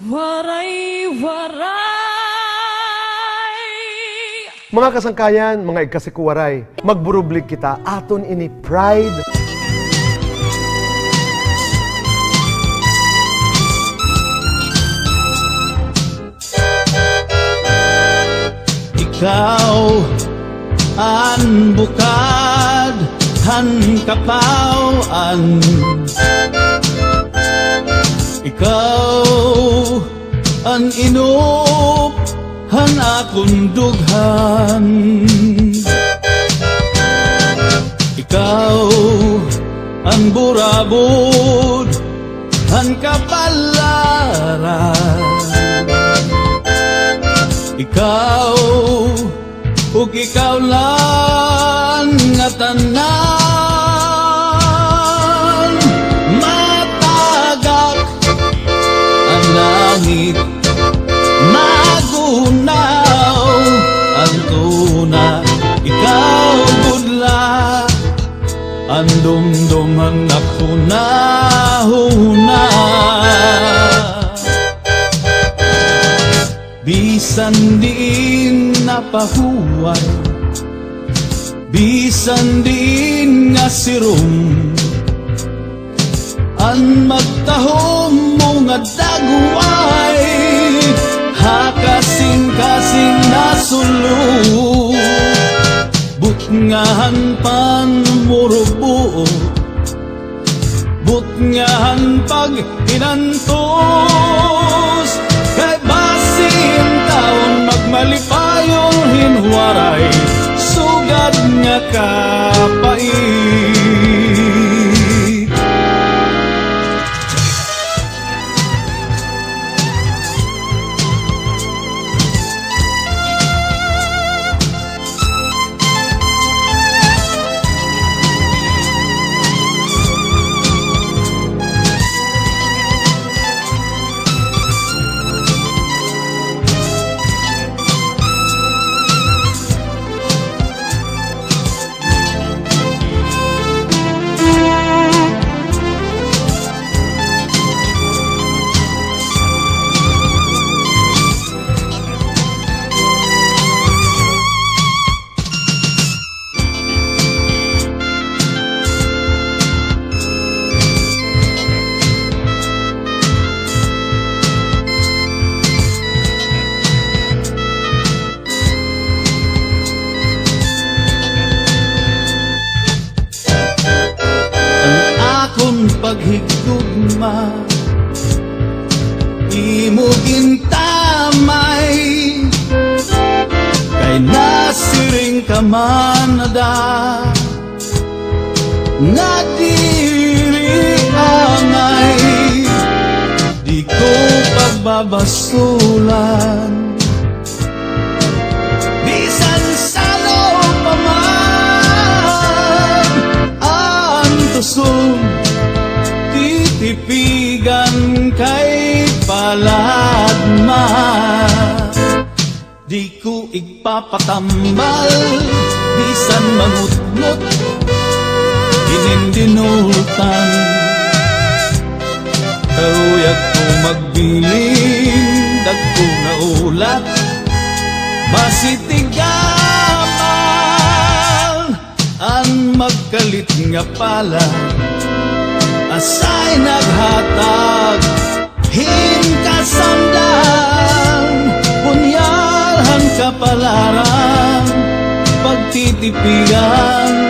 Waray-waray. Mga kasangkayan, mga ikasikuwaray, magburublig kita aton ini pride. Ikaw an bukad, han kapauan. Ikaw an inup, han akong dughan. Ikaw ang burabod, han kapalaran. Ikaw ug ikaw lang nga tanan, matagak ang langit, magunaw ang tuna. Ikaw budla ang dumduman naghuna-huna. Bisan din napahuway, bisan din nga sirum, ang magtahom mo nga dagway, hakasing-kasing nasulu. Butngahan pan murubuo, butngahan pag inantos, kay basin taon magmalipayon hinwaray, sugad nga kapait. Paghigugma imo gintamay, kay nasiring ka manada nga diri angay, di ko pagbabasulan. Bisan salo pa man ang tusong, titipigan kay paladma. Di ko igpapatambal, bisan mangutngot, inindinutan. Kauyag ko magbiling, dagko na ulat, basitigaman, ang magkalit nga pala, asay naghatag hinkasamdan, punyalhan kapalaran, pagtitipigan